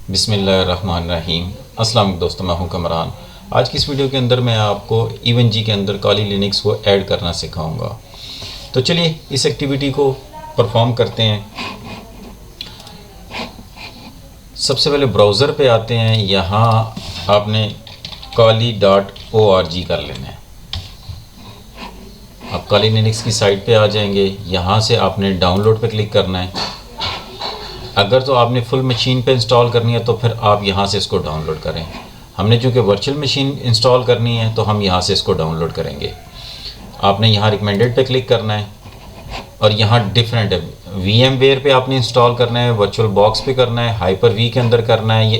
बिस्मिल्लाहिर्रहमानिर्रहीम। अस्सलाम वालेकुम दोस्तों, मैं हूं कमरान। आज की इस वीडियो के अंदर मैं आपको इवन जी के अंदर काली लिनक्स को ऐड करना सिखाऊंगा। तो चलिए इस एक्टिविटी को परफॉर्म करते हैं। सबसे पहले ब्राउज़र पे आते हैं। यहाँ आपने kali.org कर लेना है। आप काली लिनक्स की साइट पे आ जाएंगे। यहाँ से आपने डाउनलोड पे क्लिक करना है। अगर तो आपने फुल मशीन पे इंस्टॉल करनी है तो फिर आप यहाँ से इसको डाउनलोड करें। हमने चूँकि वर्चुअल मशीन इंस्टॉल करनी है तो हम यहाँ से इसको डाउनलोड करेंगे। आपने यहाँ रिकमेंडेड पे क्लिक करना है और यहाँ डिफरेंट है। VMware पे आपने इंस्टॉल करना है, वर्चुअल बॉक्स पे करना है, हाइपर वी के अंदर करना है, या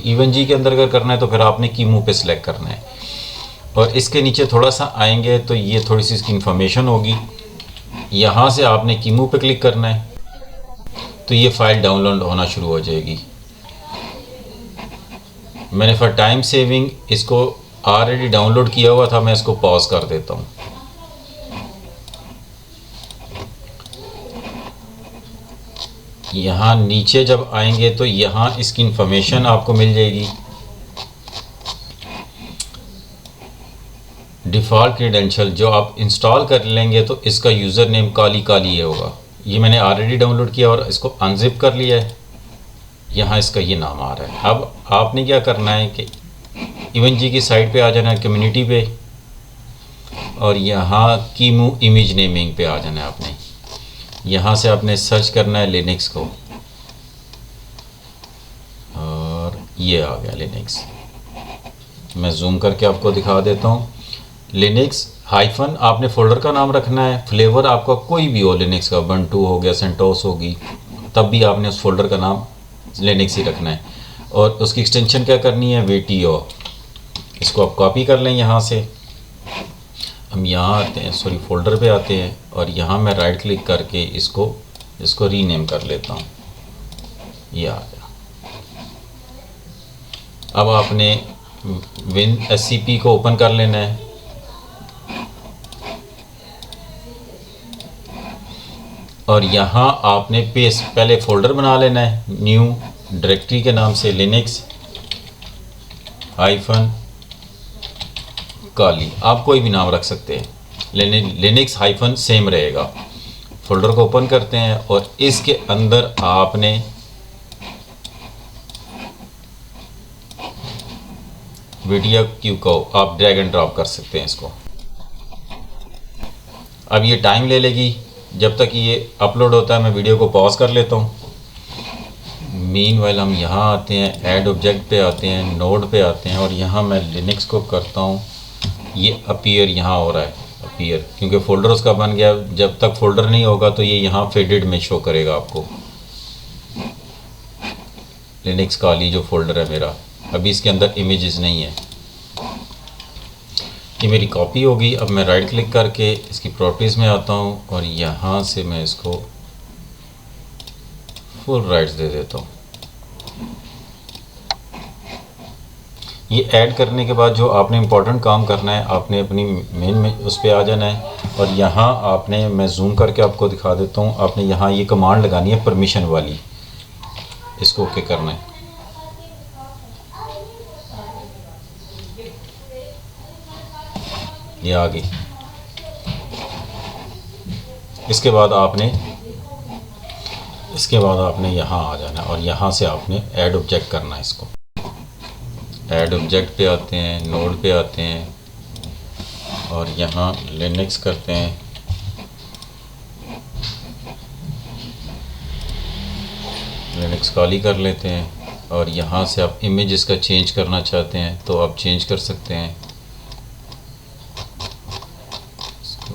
इवन जी के अंदर अगर करना है तो फिर आपने कीमू पे सिलेक्ट करना है। और इसके नीचे थोड़ा सा आएंगे तो ये थोड़ी सी इसकी इन्फॉर्मेशन होगी। यहाँ से आपने कीमू पे क्लिक करना है तो ये फ़ाइल डाउनलोड होना शुरू हो जाएगी। मैंने फॉर टाइम सेविंग इसको ऑलरेडी डाउनलोड किया हुआ था, मैं इसको पॉज कर देता हूँ। यहाँ नीचे जब आएंगे तो यहाँ इसकी इंफॉर्मेशन आपको मिल जाएगी। डिफ़ॉल्ट क्रेडेंशियल जो आप इंस्टॉल कर लेंगे तो इसका यूज़र नेम काली होगा। ये मैंने ऑलरेडी डाउनलोड किया और इसको अनजिप कर लिया है। यहाँ इसका ये नाम आ रहा है। अब आपने क्या करना है कि इवन जी की साइट पे आ जाना है, कम्युनिटी पे, और यहाँ कीमू इमेज नेमिंग पे आ जाना है। आपने यहाँ से आपने सर्च करना है लिनक्स को, और ये आ गया लिनक्स। मैं जूम करके आपको दिखा देता हूँ। लिनक्स हाइफन आपने फ़ोल्डर का नाम रखना है। फ्लेवर आपका कोई भी हो, लिनक्स का बंटू हो गया, सेंटोस होगी, तब भी आपने उस फोल्डर का नाम लिनक्स ही रखना है। और उसकी एक्सटेंशन क्या करनी है, VTO। इसको आप कॉपी कर लें। यहाँ से हम यहाँ आते हैं, सॉरी फोल्डर पे आते हैं, और यहाँ मैं राइट क्लिक करके इसको रीनेम कर लेता हूँ। ये आ गया। अब आपने WinSCP को ओपन कर लेना है। और यहाँ आपने पहले फ़ोल्डर बना लेना है, न्यू डायरेक्टरी के नाम से लिनक्स हाइफन काली। आप कोई भी नाम रख सकते हैं, लिनक्स हाइफन सेम रहेगा। फ़ोल्डर को ओपन करते हैं और इसके अंदर आपने वीडियो क्यू को आप ड्रैग एंड ड्रॉप कर सकते हैं इसको। अब ये टाइम ले लेगी। जब तक ये अपलोड होता है मैं वीडियो को पॉज कर लेता हूँ। मीनवाइल हम यहाँ आते हैं, ऐड ऑब्जेक्ट पे आते हैं, नोड पे आते हैं, और यहाँ मैं लिनक्स को करता हूँ। ये अपीयर यहाँ हो रहा है, अपीयर, क्योंकि फ़ोल्डर उसका बन गया। जब तक फ़ोल्डर नहीं होगा तो ये यहाँ फेडेड में शो करेगा आपको। लिनक्स काली जो फ़ोल्डर है मेरा, अभी इसके अंदर इमेजेस नहीं है। ये मेरी कॉपी होगी। अब मैं राइट क्लिक करके इसकी प्रॉपर्टीज़ में आता हूँ और यहाँ से मैं इसको फुल राइट्स दे देता हूँ। ये ऐड करने के बाद जो आपने इम्पोर्टेंट काम करना है, आपने अपनी मेन में उस पर आ जाना है, और यहाँ आपने, मैं जूम करके आपको दिखा देता हूँ, आपने यहाँ ये कमांड लगानी है परमिशन वाली। इसको ओके करना है। ये आ गई। इसके बाद आपने यहाँ आ जाना और यहाँ से आपने ऐड ऑब्जेक्ट करना है। इसको ऐड ऑब्जेक्ट पे आते हैं, नोड पे आते हैं, और यहाँ लिनक्स करते हैं। लिनक्स काली कर लेते हैं, और यहाँ से आप इमेज का चेंज करना चाहते हैं तो आप चेंज कर सकते हैं।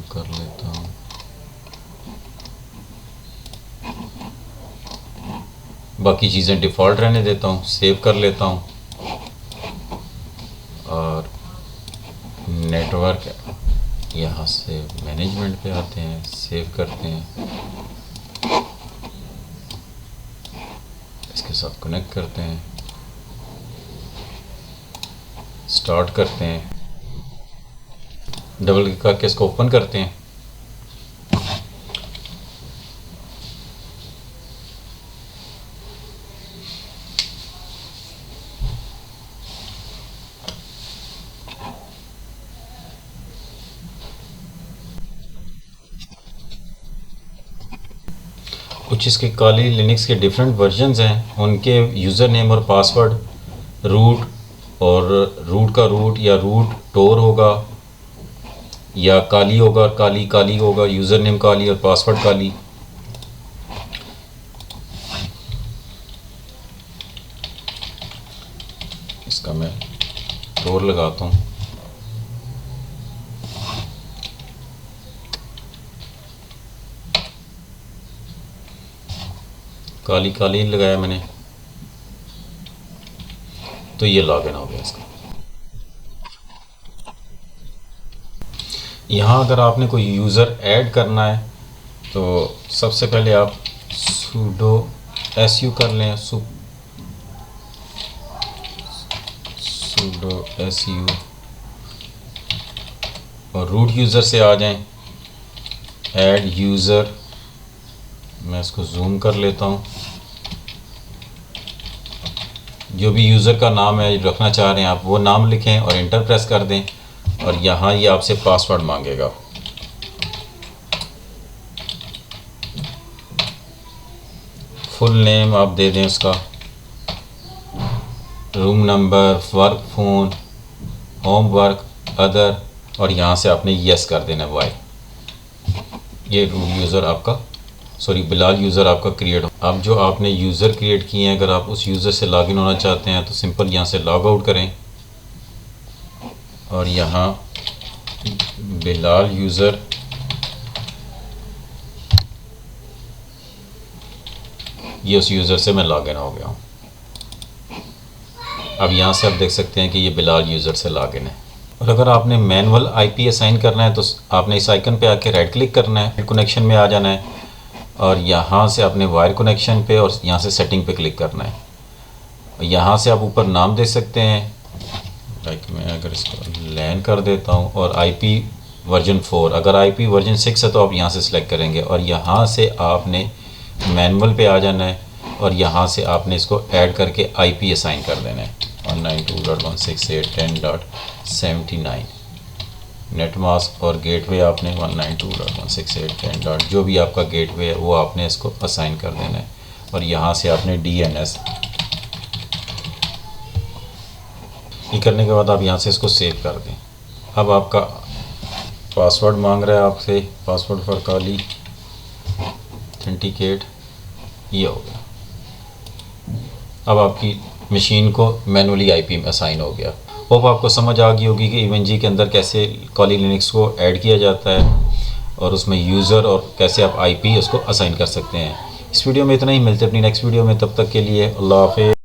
कर लेता हूँ। बाकी चीज़ें डिफ़ॉल्ट रहने देता हूँ, सेव कर लेता हूँ, और नेटवर्क यहाँ से मैनेजमेंट पे आते हैं, सेव करते हैं, इसके साथ कनेक्ट करते हैं, स्टार्ट करते हैं, डबल क्लिक करके इसको ओपन करते हैं। कुछ इसके काली लिनक्स के डिफरेंट वर्जन्स हैं, उनके यूज़र नेम और पासवर्ड रूट और रूट का रूट या रूट टोर होगा या काली होगा और काली काली होगा, यूज़र नेम काली और पासवर्ड काली। इसका मैं टोर लगाता हूँ। काली काली लगाया मैंने, तो ये लॉगिन हो गया इसका। यहाँ अगर आपने कोई यूज़र ऐड करना है तो सबसे पहले आप sudo su कर लें, sudo su और रूट यूज़र से आ जाएं, ऐड यूज़र। मैं इसको जूम कर लेता हूँ। जो भी यूज़र का नाम है रखना चाह रहे हैं आप, वो नाम लिखें और इंटर प्रेस कर दें और यहाँ ये आपसे पासवर्ड मांगेगा। फुल नेम आप दे दें उसका, room number, work phone, home work, other, और यहाँ से आपने यस कर देना वाई। ये रूट यूज़र आपका बिलाल यूज़र आपका क्रिएट हो। अब जो आपने यूज़र क्रिएट किए हैं, अगर आप उस यूज़र से लॉगिन होना चाहते हैं तो सिंपल यहाँ से लॉग आउट करें और यहाँ बिलाल यूज़र ये उस यूज़र से मैं लॉगिन हो गया हूँ। अब यहाँ से आप देख सकते हैं कि ये बिलाल यूज़र से लॉगिन है। और अगर आपने मैनुअल आईपी असाइन करना है तो आपने इस आइकन पे आके राइट क्लिक करना है, कनेक्शन में आ जाना है और यहाँ से आपने वायर कनेक्शन पे और यहाँ से सेटिंग पे क्लिक करना है। यहाँ से आप ऊपर नाम दे सकते हैं, लाइक मैं अगर इसको लैन कर देता हूँ और आईपी वर्जन 4, अगर आईपी वर्जन 6 है तो आप यहाँ से सिलेक्ट करेंगे और यहाँ से आपने मैनुअल पे आ जाना है और यहाँ से आपने इसको ऐड करके आईपी असाइन कर देना है 192.168.10.79। नेट मास्क और गेटवे आपने 192.168.10. जो भी आपका गेटवे है वो आपने इसको असाइन कर देना है और यहाँ से आपने DNS। ये करने के बाद आप यहाँ से इसको सेव कर दें। अब आपका पासवर्ड मांग रहा है आपसे, पासवर्ड फॉर काली ऑथेंटिकेट, ये हो गया। अब आपकी मशीन को मैनुअली आईपी में असाइन हो गया। होप आपको समझ आ गई होगी कि EVE-NG के अंदर कैसे काली लिनक्स को ऐड किया जाता है और उसमें यूज़र और कैसे आप आईपी उसको असाइन कर सकते हैं। इस वीडियो में इतना ही, मिलते हैं अपनी नेक्स्ट वीडियो में, तब तक के लिए अल्लाह हाफ़िज़।